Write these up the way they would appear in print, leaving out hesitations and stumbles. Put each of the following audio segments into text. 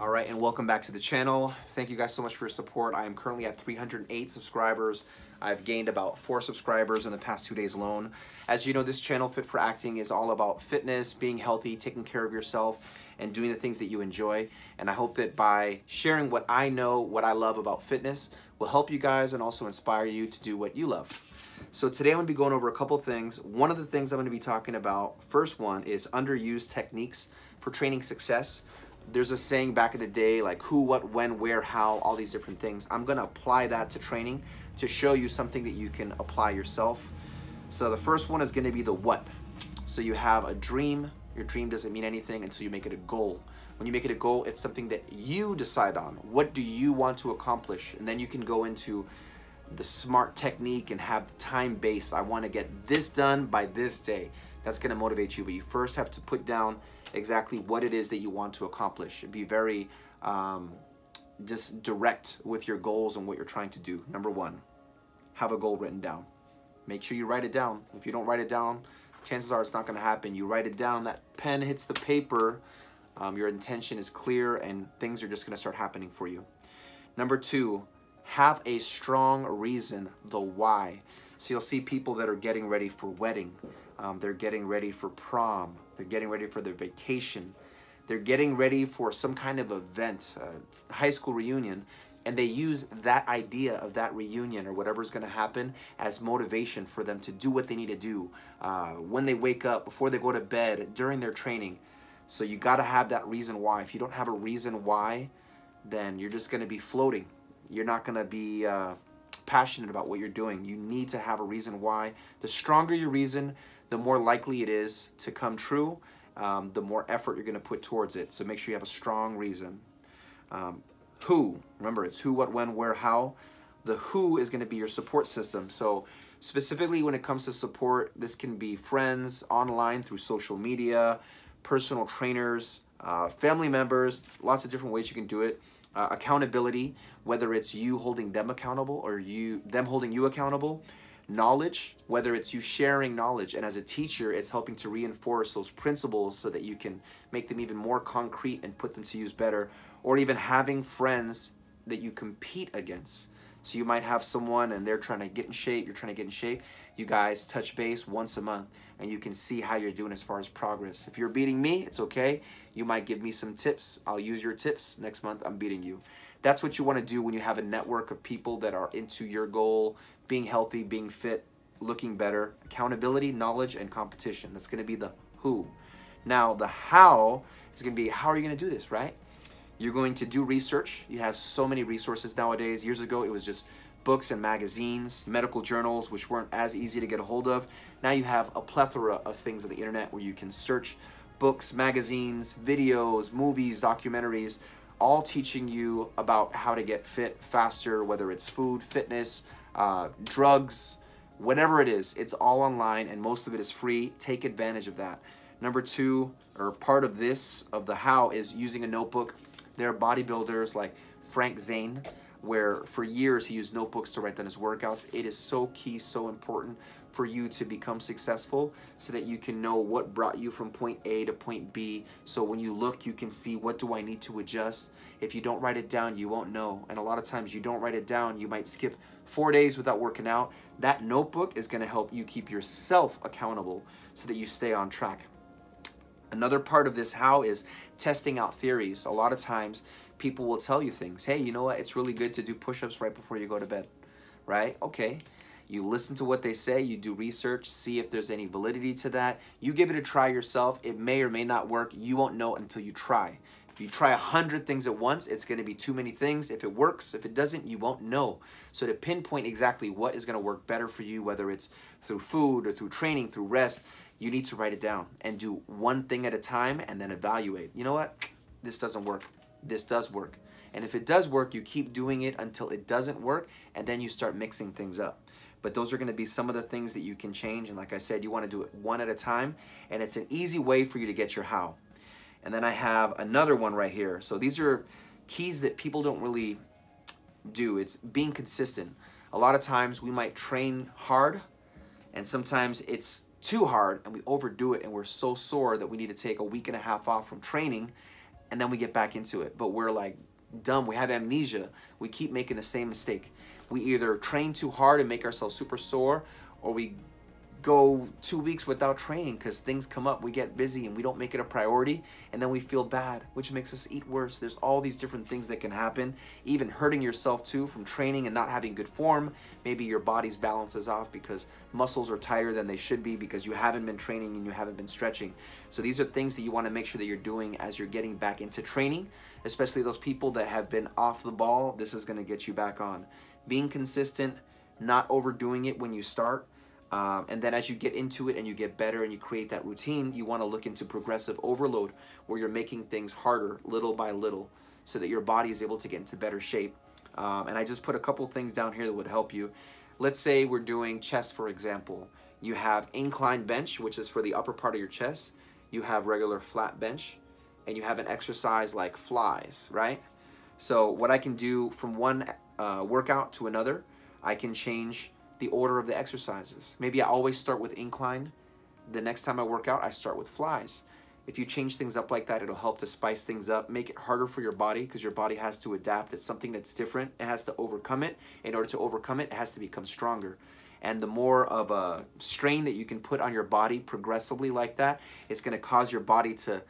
All right, and welcome back to the channel. Thank you guys so much for your support. I am currently at 308 subscribers. I've gained about 4 subscribers in the past 2 days alone. As you know, this channel, Fit for Acting, is all about fitness, being healthy, taking care of yourself, and doing the things that you enjoy. And I hope that by sharing what I know, what I love about fitness, will help you guys and also inspire you to do what you love. So today I'm going to be going over a couple things. One of the things I'm going to be talking about, first one, is underused techniques for training success. There's a saying back in the day, like who, what, when, where, how, all these different things. I'm going to apply that to training to show you something that you can apply yourself. So the first one is going to be the what. So you have a dream. Your dream doesn't mean anything until you make it a goal. When you make it a goal, it's something that you decide on. What do you want to accomplish? And then you can go into the SMART technique and have time-based. I want to get this done by this day. That's going to motivate you, but you first have to put down exactly what it is that you want to accomplish. Be very just direct with your goals and what you're trying to do. Number one, have a goal written down. Make sure you write it down. If you don't write it down, chances are it's not going to happen. You write it down, that pen hits the paper, your intention is clear, and things are just going to start happening for you. Number two, have a strong reason, the why. So you'll see people that are getting ready for wedding. They're getting ready for prom. They're getting ready for their vacation. They're getting ready for some kind of event, high school reunion, and they use that idea of that reunion or whatever's going to happen as motivation for them to do what they need to do when they wake up, before they go to bed, during their training. So you got to have that reason why. If you don't have a reason why, then you're just going to be floating. You're not going to be passionate about what you're doing. You need to have a reason why. The stronger your reason, the more likely it is to come true, the more effort you're going to put towards it. So make sure you have a strong reason. Who, remember, it's who, what, when, where, how. The who is going to be your support system. So specifically when it comes to support, this can be friends, online, through social media, personal trainers, family members, lots of different ways you can do it. Accountability, whether it's you holding them accountable or them holding you accountable. Knowledge, whether it's you sharing knowledge, and as a teacher, it's helping to reinforce those principles so that you can make them even more concrete and put them to use better. Or even having friends that you compete against. So you might have someone and they're trying to get in shape, you're trying to get in shape. You guys touch base once a month and you can see how you're doing as far as progress. If you're beating me, it's okay. You might give me some tips. I'll use your tips. Next month, I'm beating you. That's what you want to do when you have a network of people that are into your goal, being healthy, being fit, looking better. Accountability, knowledge, and competition. That's going to be the who. Now, the how is going to be, how are you going to do this, right? You're going to do research. You have so many resources nowadays. Years ago, it was just books and magazines, medical journals, which weren't as easy to get a hold of. Now you have a plethora of things on the internet where you can search books, magazines, videos, movies, documentaries, all teaching you about how to get fit faster, whether it's food, fitness, drugs, whatever it is. It's all online and most of it is free. Take advantage of that. Number two, or part of this, of the how, is using a notebook. There are bodybuilders like Frank Zane, where for years he used notebooks to write down his workouts. It is so key, so important for you to become successful so that you can know what brought you from point A to point B. So when you look, you can see, what do I need to adjust? If you don't write it down, you won't know. And a lot of times you don't write it down, you might skip 4 days without working out. That notebook is going to help you keep yourself accountable so that you stay on track. Another part of this how is testing out theories. A lot of times people will tell you things. Hey, you know what? It's really good to do push-ups right before you go to bed, right? Okay. You listen to what they say, you do research, see if there's any validity to that. You give it a try yourself. It may or may not work. You won't know until you try. If you try 100 things at once, it's going to be too many things. If it works, if it doesn't, you won't know. So to pinpoint exactly what is going to work better for you, whether it's through food or through training, through rest, you need to write it down and do one thing at a time and then evaluate. You know what? This doesn't work. This does work. And if it does work, you keep doing it until it doesn't work, and then you start mixing things up. But those are going to be some of the things that you can change. And like I said, you want to do it one at a time. And it's an easy way for you to get your how. And then I have another one right here. So these are keys that people don't really do. It's being consistent. A lot of times we might train hard, and sometimes it's too hard and we overdo it and we're so sore that we need to take a week and a half off from training and then we get back into it. But we're like dumb. We have amnesia. We keep making the same mistake. We either train too hard and make ourselves super sore, or we go 2 weeks without training because things come up, we get busy and we don't make it a priority, and then we feel bad, which makes us eat worse. There's all these different things that can happen, even hurting yourself too from training and not having good form. Maybe your body's balance is off because muscles are tighter than they should be because you haven't been training and you haven't been stretching. So these are things that you want to make sure that you're doing as you're getting back into training, especially those people that have been off the ball. This is going to get you back on. Being consistent, not overdoing it when you start. And then as you get into it and you get better and you create that routine, you want to look into progressive overload, where you're making things harder little by little so that your body is able to get into better shape. And I just put a couple things down here that would help you. Let's say we're doing chest, for example. You have incline bench, which is for the upper part of your chest. You have regular flat bench, and you have an exercise like flies, right? So what I can do from one workout to another, I can change the order of the exercises. Maybe I always start with incline. The next time I work out, I start with flies. If you change things up like that, it'll help to spice things up, make it harder for your body, because your body has to adapt. It's something that's different. It has to overcome it. In order to overcome it, it has to become stronger. And the more of a strain that you can put on your body progressively like that, it's going to cause your body to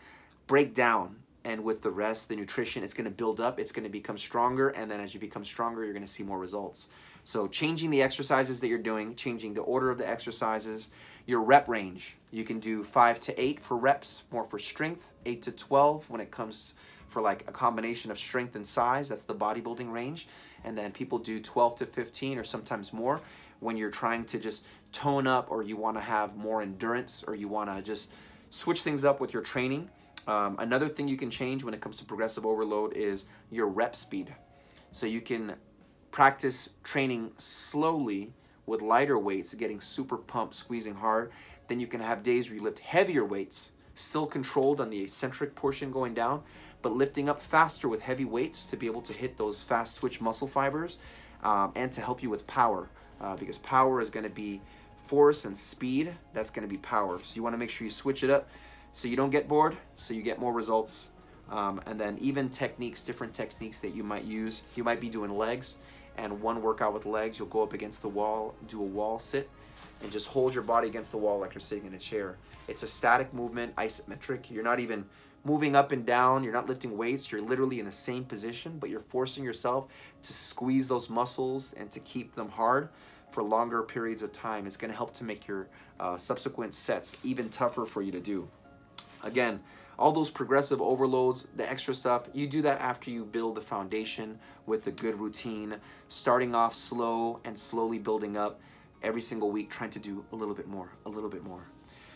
break down. And with the rest, the nutrition, it's going to build up. It's going to become stronger. And then as you become stronger, you're going to see more results. So changing the exercises that you're doing, changing the order of the exercises, your rep range. You can do 5 to 8 for reps, more for strength, 8 to 12 when it comes for like a combination of strength and size. That's the bodybuilding range. And then people do 12 to 15 or sometimes more when you're trying to just tone up, or you want to have more endurance, or you want to just switch things up with your training. Another thing you can change when it comes to progressive overload is your rep speed. So you can practice training slowly with lighter weights, getting super pumped, squeezing hard. Then you can have days where you lift heavier weights, still controlled on the eccentric portion going down, but lifting up faster with heavy weights to be able to hit those fast twitch muscle fibers, and to help you with power, because power is going to be force, and speed, that's going to be power. So you want to make sure you switch it up so you don't get bored, so you get more results. And then even techniques, different techniques that you might use. You might be doing legs, and one workout with legs, you'll go up against the wall, do a wall sit, and just hold your body against the wall like you're sitting in a chair. It's a static movement, isometric. You're not even moving up and down. You're not lifting weights. You're literally in the same position, but you're forcing yourself to squeeze those muscles and to keep them hard for longer periods of time. It's going to help to make your subsequent sets even tougher for you to do. Again, all those progressive overloads, the extra stuff, you do that after you build the foundation with a good routine, starting off slow and slowly building up every single week, trying to do a little bit more, a little bit more.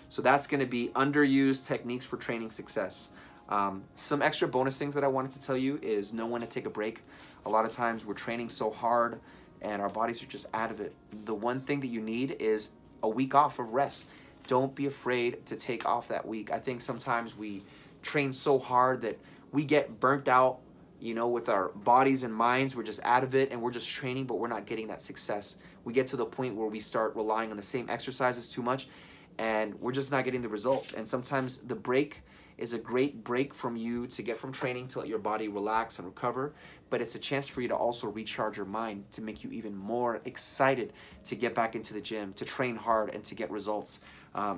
So that's going to be underused techniques for training success. Some extra bonus things that I wanted to tell you is know when to take a break. A lot of times we're training so hard and our bodies are just out of it. The one thing that you need is a week off of rest. Don't be afraid to take off that week. I think sometimes we train so hard that we get burnt out, you know, with our bodies and minds. We're just out of it and we're just training, but we're not getting that success. We get to the point where we start relying on the same exercises too much and we're just not getting the results. And sometimes the break is a great break from you to get from training to let your body relax and recover, but it's a chance for you to also recharge your mind, to make you even more excited to get back into the gym, to train hard and to get results.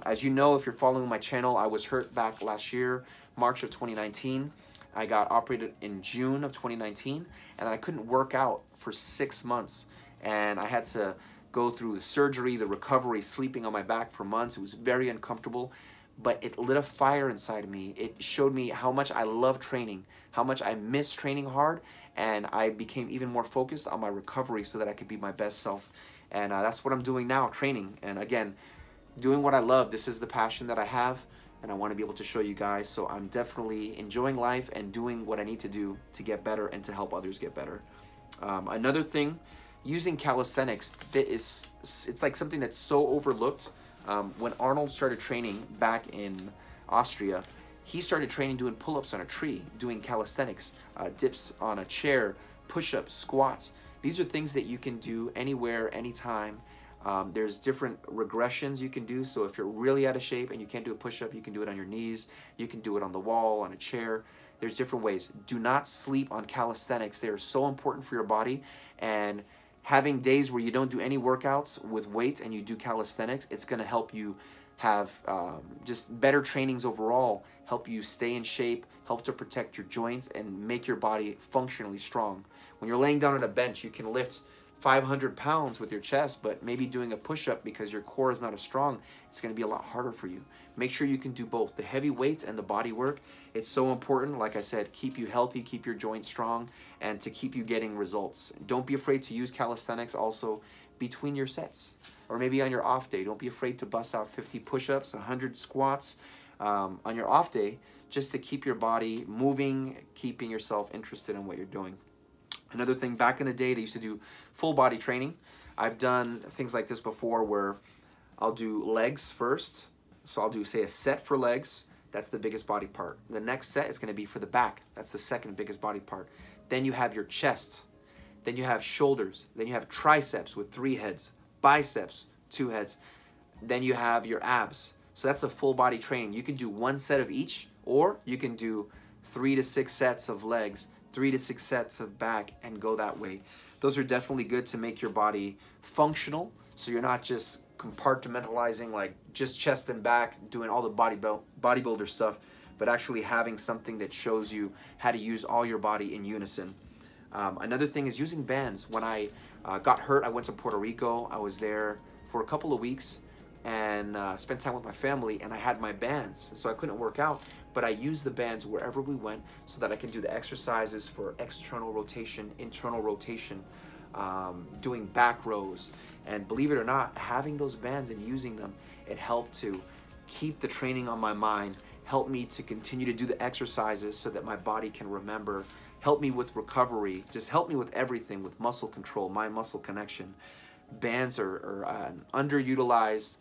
As you know, if you're following my channel, I was hurt back last year, March of 2019. I got operated in June of 2019, and I couldn't work out for 6 months. And I had to go through the surgery, the recovery, sleeping on my back for months. It was very uncomfortable, but it lit a fire inside of me. It showed me how much I love training, how much I miss training hard, and I became even more focused on my recovery so that I could be my best self. And that's what I'm doing now, training. And again, doing what I love. This is the passion that I have, and I want to be able to show you guys. So I'm definitely enjoying life and doing what I need to do to get better and to help others get better. Another thing, using calisthenics, it's like something that's so overlooked. When Arnold started training back in Austria, he started training doing pull-ups on a tree, doing calisthenics, dips on a chair, push-ups, squats. These are things that you can do anywhere, anytime. There's different regressions you can do. So if you're really out of shape and you can't do a push-up, you can do it on your knees. You can do it on the wall, on a chair. There's different ways. Do not sleep on calisthenics. They are so important for your body. And having days where you don't do any workouts with weights and you do calisthenics, it's going to help you have just better trainings overall, help you stay in shape, help to protect your joints, and make your body functionally strong. When you're laying down on a bench, you can lift 500 pounds with your chest, but maybe doing a push-up because your core is not as strong, it's going to be a lot harder for you. Make sure you can do both, the heavy weights and the body work. It's so important, like I said, keep you healthy, keep your joints strong, and to keep you getting results. Don't be afraid to use calisthenics also between your sets, or maybe on your off day. Don't be afraid to bust out 50 push-ups, 100 squats on your off day, just to keep your body moving, keeping yourself interested in what you're doing. Another thing, back in the day, they used to do full body training. I've done things like this before where I'll do legs first. So I'll do, say, a set for legs. That's the biggest body part. The next set is going to be for the back. That's the second biggest body part. Then you have your chest. Then you have shoulders. Then you have triceps with 3 heads. Biceps, 2 heads. Then you have your abs. So that's a full body training. You can do 1 set of each, or you can do 3 to 6 sets of legs, 3 to 6 sets of back, and go that way. Those are definitely good to make your body functional, so you're not just compartmentalizing like just chest and back, doing all the bodybuilder stuff, but actually having something that shows you how to use all your body in unison. Another thing is using bands. When I got hurt, I went to Puerto Rico. I was there for a couple of weeks and spent time with my family, and I had my bands, so I couldn't work out, but I used the bands wherever we went so that I can do the exercises for external rotation, internal rotation, doing back rows. And believe it or not, having those bands and using them, it helped to keep the training on my mind, help me to continue to do the exercises so that my body can remember, help me with recovery, just help me with everything, with muscle control, mind-muscle connection. Bands are an underutilized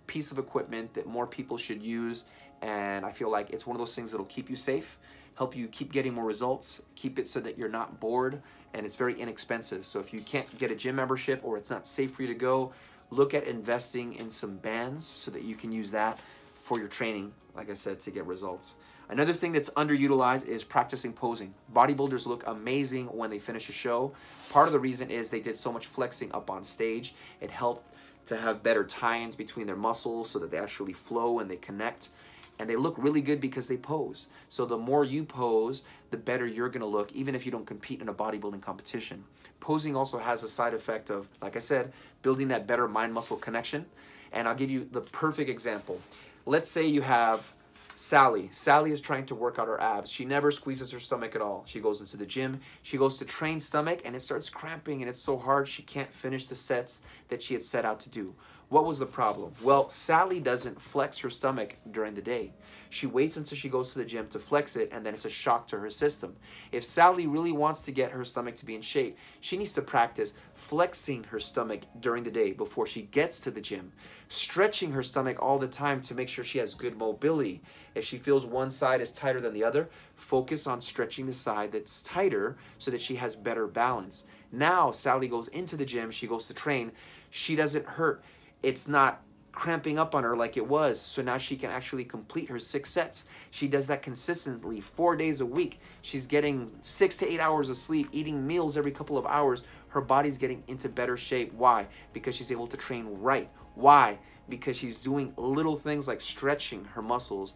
piece of equipment that more people should use, and I feel like it's one of those things that'll keep you safe, help you keep getting more results, keep it so that you're not bored, and it's very inexpensive. So if you can't get a gym membership or it's not safe for you to go, look at investing in some bands so that you can use that for your training, like I said, to get results. Another thing that's underutilized is practicing posing. Bodybuilders look amazing when they finish a show. Part of the reason is they did so much flexing up on stage. It helped to have better tie-ins between their muscles so that they actually flow and they connect. And they look really good because they pose. So the more you pose, the better you're gonna look, even if you don't compete in a bodybuilding competition. Posing also has a side effect of, like I said, building that better mind-muscle connection. And I'll give you the perfect example. Let's say you have Sally. Sally is trying to work out her abs. She never squeezes her stomach at all. She goes into the gym, she goes to train stomach, and it starts cramping, and it's so hard she can't finish the sets that she had set out to do. What was the problem? Well, Sally doesn't flex her stomach during the day. She waits until she goes to the gym to flex it, and then it's a shock to her system. If Sally really wants to get her stomach to be in shape, she needs to practice flexing her stomach during the day before she gets to the gym, stretching her stomach all the time to make sure she has good mobility. If she feels one side is tighter than the other, focus on stretching the side that's tighter so that she has better balance. Now Sally goes into the gym, she goes to train, she doesn't hurt. It's not cramping up on her like it was, so now she can actually complete her 6 sets. She does that consistently 4 days a week. She's getting 6 to 8 hours of sleep, eating meals every couple of hours. Her body's getting into better shape. Why? Because she's able to train right. Why? Because she's doing little things like stretching her muscles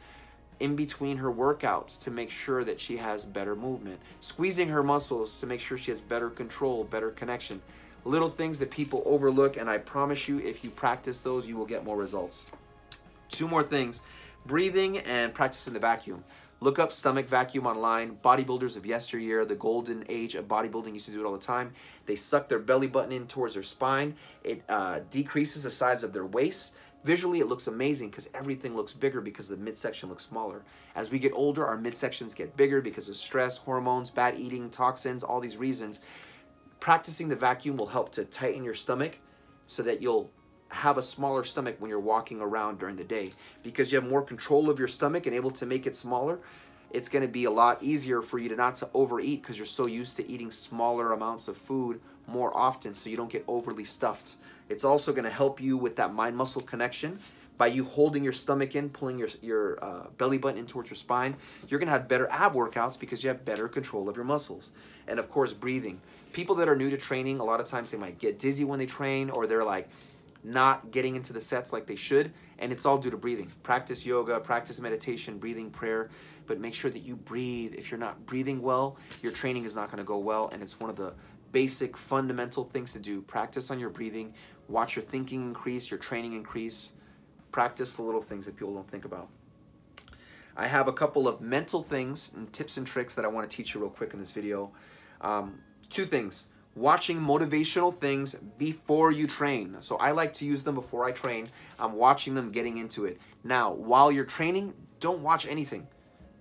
in between her workouts to make sure that she has better movement, squeezing her muscles to make sure she has better control, better connection. Little things that people overlook, and I promise you, if you practice those, you will get more results. 2 more things: breathing and practicing the vacuum. Look up stomach vacuum online. Bodybuilders of yesteryear, the golden age of bodybuilding, used to do it all the time. They suck their belly button in towards their spine. It decreases the size of their waist. Visually, it looks amazing because everything looks bigger because the midsection looks smaller. As we get older, our midsections get bigger because of stress, hormones, bad eating, toxins, all these reasons. Practicing the vacuum will help to tighten your stomach so that you'll have a smaller stomach when you're walking around during the day, because you have more control of your stomach and able to make it smaller. it's going to be a lot easier for you to not to overeat because you're so used to eating smaller amounts of food more often so you don't get overly stuffed. It's also going to help you with that mind-muscle connection. By you holding your stomach in, pulling your belly button in towards your spine, you're going to have better ab workouts because you have better control of your muscles. And of course, breathing. People that are new to training, a lot of times they might get dizzy when they train, or they're like not getting into the sets like they should, and it's all due to breathing. Practice yoga, practice meditation, breathing, prayer, but make sure that you breathe. If you're not breathing well, your training is not going to go well, and it's one of the basic fundamental things to do. Practice on your breathing, watch your thinking increase, your training increase. Practice the little things that people don't think about. I have a couple of mental things and tips and tricks that I want to teach you real quick in this video. 2 things. Watching motivational things before you train. So I like to use them before I train. I'm watching them, getting into it. Now, while you're training, don't watch anything.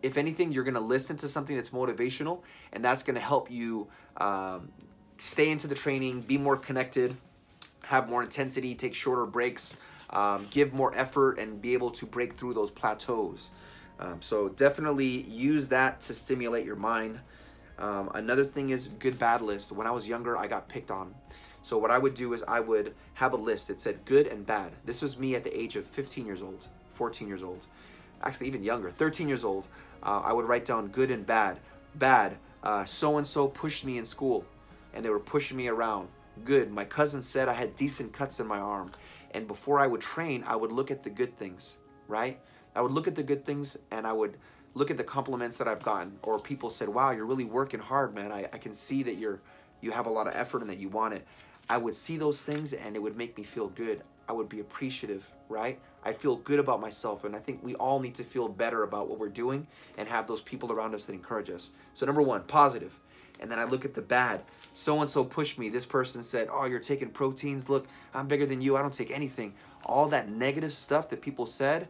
If anything, you're going to listen to something that's motivational, and that's going to help you stay into the training, be more connected, have more intensity, take shorter breaks, give more effort, and be able to break through those plateaus. So definitely use that to stimulate your mind. Another thing is good bad list. When I was younger, I got picked on. So what I would do is I would have a list that said good and bad. This was me at the age of 15 years old, 14 years old, actually even younger, 13 years old. I would write down good and bad. Bad, so-and-so pushed me in school and they were pushing me around. Good, my cousin said I had decent cuts in my arm. And before I would train, I would look at the good things, right? I would look at the good things, and I would look at the compliments that I've gotten, or people said, wow, you're really working hard, man. I can see that you have a lot of effort and that you want it. I would see those things and it would make me feel good. I would be appreciative, right? I feel good about myself, and I think we all need to feel better about what we're doing and have those people around us that encourage us. So number 1, positive. And then I look at the bad. So-and-so pushed me. This person said, oh, you're taking proteins. Look, I'm bigger than you. I don't take anything. All that negative stuff that people said,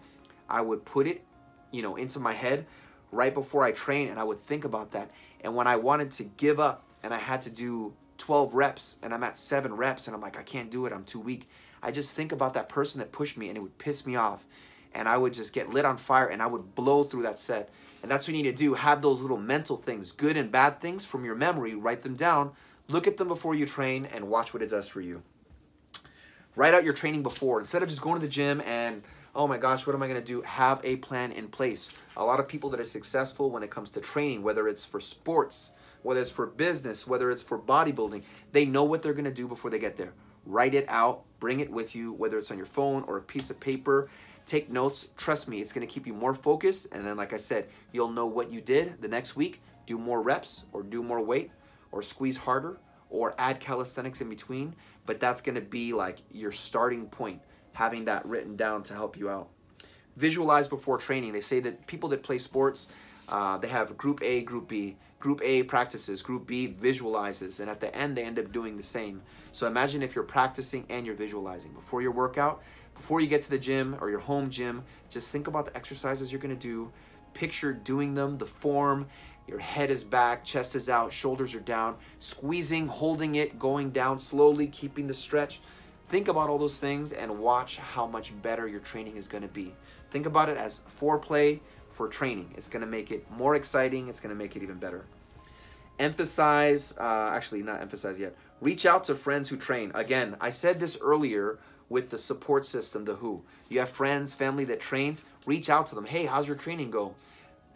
I would put it, into my head right before I train, and I would think about that. And when I wanted to give up and I had to do 12 reps and I'm at 7 reps and I'm like, I can't do it, I'm too weak, I just think about that person that pushed me and it would piss me off. And I would just get lit on fire and I would blow through that set. And that's what you need to do. Have those little mental things, good and bad things from your memory. Write them down. Look at them before you train and watch what it does for you. Write out your training before. Instead of just going to the gym and, oh my gosh, what am I going to do? Have a plan in place. A lot of people that are successful when it comes to training, whether it's for sports, whether it's for business, whether it's for bodybuilding, they know what they're going to do before they get there. Write it out. Bring it with you, whether it's on your phone or a piece of paper. Take notes. Trust me, it's going to keep you more focused. And then, like I said, you'll know what you did the next week. Do more reps or do more weight or squeeze harder or add calisthenics in between. But that's going to be like your starting point, having that written down to help you out. Visualize before training. They say that people that play sports, they have group A, group B. Group A practices, group B visualizes, and at the end they end up doing the same. So imagine if you're practicing and you're visualizing. Before your workout, before you get to the gym or your home gym, just think about the exercises you're going to do. Picture doing them, the form. Your head is back, chest is out, shoulders are down, squeezing, holding it, going down slowly, keeping the stretch. Think about all those things and watch how much better your training is going to be. Think about it as foreplay for training. It's going to make it more exciting. It's going to make it even better. Emphasize, actually not emphasize yet, reach out to friends who train. Again, I said this earlier with the support system, the WHO. You have friends, family that trains, reach out to them. Hey, how's your training go?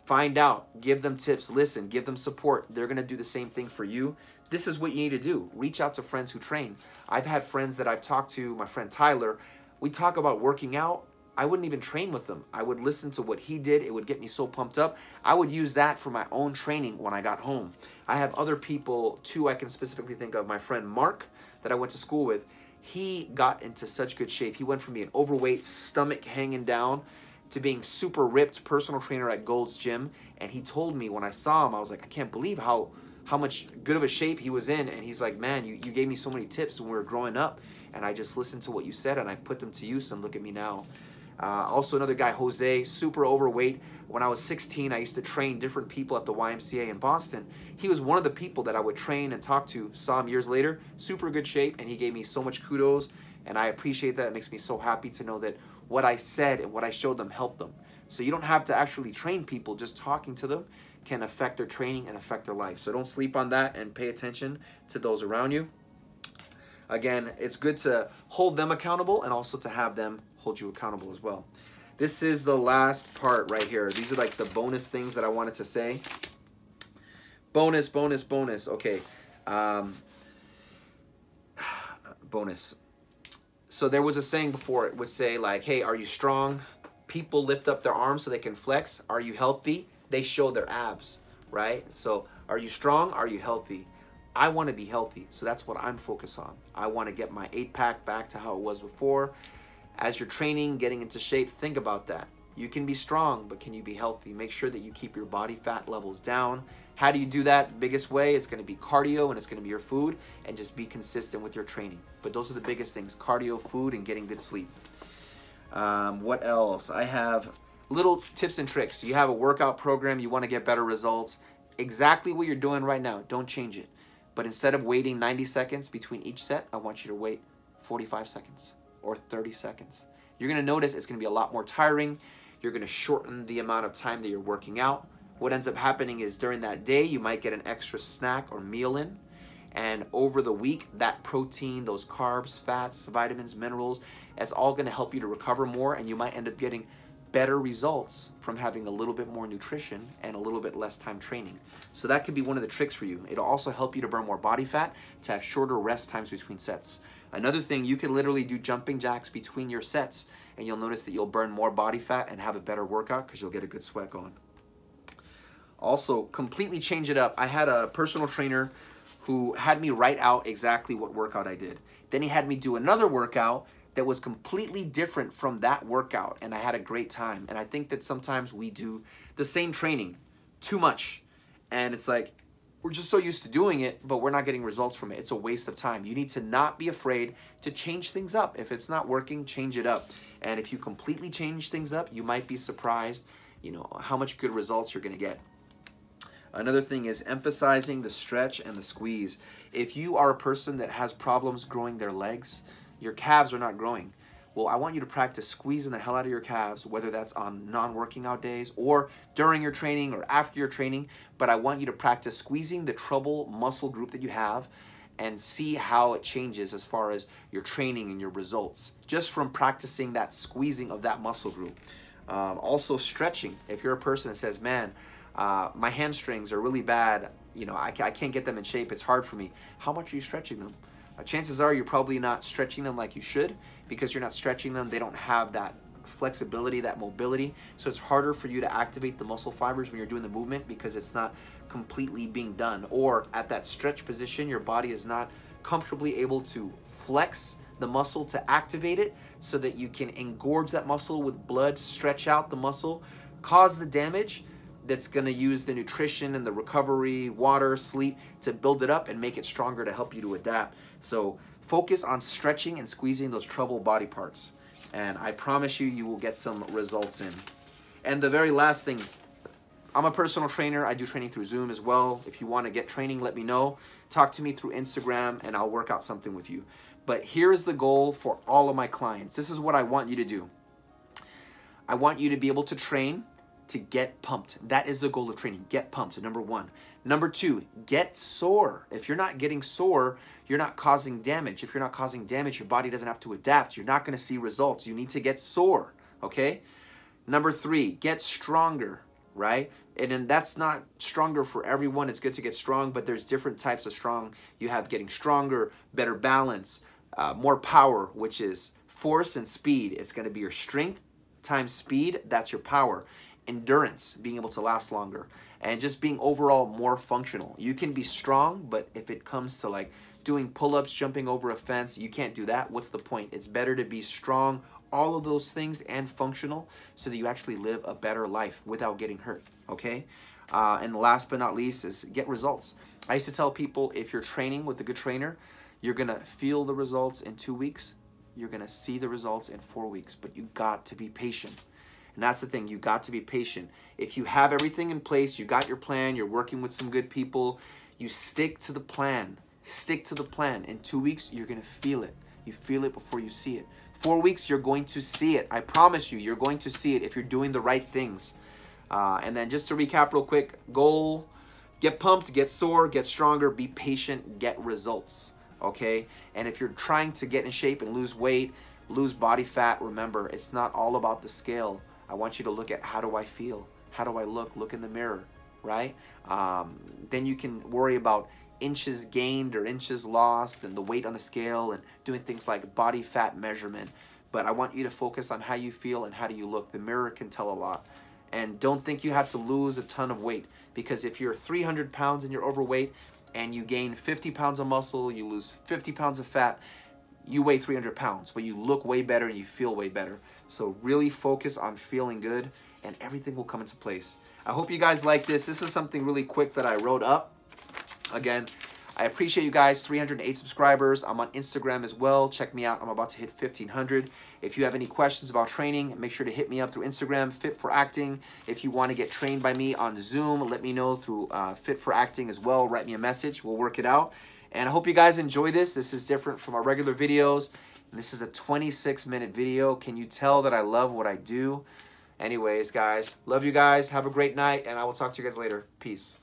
Find out, give them tips, listen, give them support. They're going to do the same thing for you. This is what you need to do. Reach out to friends who train. I've had friends that I've talked to, my friend Tyler, we talk about working out. I wouldn't even train with them. I would listen to what he did. It would get me so pumped up. I would use that for my own training when I got home. I have other people too I can specifically think of. My friend Mark that I went to school with, he got into such good shape. He went from being overweight, stomach hanging down, to being super ripped personal trainer at Gold's Gym. And he told me when I saw him, I was like, I can't believe how much good of a shape he was in. And he's like, man, you gave me so many tips when we were growing up. And I just listened to what you said and I put them to use, and look at me now. Also another guy, Jose, super overweight. When I was 16, I used to train different people at the YMCA in Boston. He was one of the people that I would train and talk to. Saw him years later, super good shape, and he gave me so much kudos, and I appreciate that. It makes me so happy to know that what I said and what I showed them helped them. So you don't have to actually train people. Just talking to them can affect their training and affect their life. So don't sleep on that, and pay attention to those around you. Again, it's good to hold them accountable and also to have them hold you accountable as well. This is the last part right here. These are like the bonus things that I wanted to say. Bonus, bonus, bonus. Okay. Bonus. So there was a saying before, it would say like, hey, are you strong? People lift up their arms so they can flex. Are you healthy? They show their abs, right? So are you strong? Are you healthy? I want to be healthy, so that's what I'm focused on. I want to get my 8-pack back to how it was before. As you're training, getting into shape, think about that. You can be strong, but can you be healthy? Make sure that you keep your body fat levels down. How do you do that? The biggest way, it's going to be cardio, and it's going to be your food, and just be consistent with your training. But those are the biggest things: cardio, food, and getting good sleep. What else? I have little tips and tricks. You have a workout program, you want to get better results. Exactly what you're doing right now, don't change it. But instead of waiting 90 seconds between each set, I want you to wait 45 seconds or 30 seconds. You're going to notice it's going to be a lot more tiring. You're going to shorten the amount of time that you're working out. What ends up happening is during that day, you might get an extra snack or meal in. And over the week, that protein, those carbs, fats, vitamins, minerals, it's all going to help you to recover more, and you might end up getting better results from having a little bit more nutrition and a little bit less time training. So that could be one of the tricks for you. It'll also help you to burn more body fat, to have shorter rest times between sets. Another thing, you can literally do jumping jacks between your sets, and you'll notice that you'll burn more body fat and have a better workout because you'll get a good sweat going. Also, completely change it up. I had a personal trainer who had me write out exactly what workout I did. Then he had me do another workout that was completely different from that workout, and I had a great time. And I think that sometimes we do the same training too much, and it's like we're just so used to doing it, but we're not getting results from it. It's a waste of time. You need to not be afraid to change things up. If it's not working, change it up. And if you completely change things up, you might be surprised, you know, how much good results you're going to get. Another thing is emphasizing the stretch and the squeeze. If you are a person that has problems growing their legs, your calves are not growing, well, I want you to practice squeezing the hell out of your calves, whether that's on non-working out days or during your training or after your training. But I want you to practice squeezing the trouble muscle group that you have and see how it changes as far as your training and your results, just from practicing that squeezing of that muscle group. Also stretching. If you're a person that says, man, my hamstrings are really bad, you know, I can't get them in shape, it's hard for me. How much are you stretching them? Chances are you're probably not stretching them like you should, because you're not stretching them. They don't have that flexibility, that mobility. So it's harder for you to activate the muscle fibers when you're doing the movement because it's not completely being done. Or at that stretch position, your body is not comfortably able to flex the muscle to activate it so that you can engorge that muscle with blood, stretch out the muscle, cause the damage that's going to use the nutrition and the recovery, water, sleep to build it up and make it stronger to help you to adapt. So focus on stretching and squeezing those troubled body parts. And I promise you, you will get some results in. And the very last thing, I'm a personal trainer. I do training through Zoom as well. If you want to get training, let me know. Talk to me through Instagram and I'll work out something with you. But here's the goal for all of my clients. This is what I want you to do. I want you to be able to train to get pumped. That is the goal of training. Get pumped, number one. Number two, get sore. If you're not getting sore, you're not causing damage. If you're not causing damage, your body doesn't have to adapt. You're not going to see results. You need to get sore, okay? Number three, get stronger, right? And then that's not stronger for everyone. It's good to get strong, but there's different types of strong. You have getting stronger, better balance, more power, which is force and speed. It's going to be your strength times speed. That's your power. Endurance, being able to last longer, and just being overall more functional. You can be strong, but if it comes to like doing pull-ups, jumping over a fence, you can't do that. What's the point? It's better to be strong, all of those things, and functional so that you actually live a better life without getting hurt, okay? And last but not least is get results. I used to tell people, if you're training with a good trainer, you're gonna feel the results in 2 weeks, you're gonna see the results in 4 weeks, but you got to be patient. And that's the thing, you got to be patient. If you have everything in place, you got your plan, you're working with some good people, you stick to the plan. Stick to the plan. In 2 weeks, you're going to feel it. You feel it before you see it. 4 weeks, you're going to see it. I promise you, you're going to see it if you're doing the right things. And then just to recap real quick, goal, get pumped, get sore, get stronger, be patient, get results, okay? And if you're trying to get in shape and lose weight, lose body fat, remember, it's not all about the scale. I want you to look at, how do I feel? How do I look? Look in the mirror, right? Then you can worry about inches gained or inches lost and the weight on the scale and doing things like body fat measurement. But I want you to focus on how you feel and how do you look. The mirror can tell a lot. And don't think you have to lose a ton of weight, because if you're 300 pounds and you're overweight and you gain 50 pounds of muscle, you lose 50 pounds of fat, you weigh 300 pounds, but you look way better and you feel way better. So really focus on feeling good and everything will come into place. I hope you guys like this. This is something really quick that I wrote up. Again, I appreciate you guys, 308 subscribers. I'm on Instagram as well. Check me out. I'm about to hit 1,500. If you have any questions about training, make sure to hit me up through Instagram, Fit for Acting. If you want to get trained by me on Zoom, let me know through Fit for Acting as well. Write me a message. We'll work it out. And I hope you guys enjoy this. This is different from our regular videos. And this is a 26-minute video. Can you tell that I love what I do? Anyways, guys, love you guys. Have a great night, and I will talk to you guys later. Peace.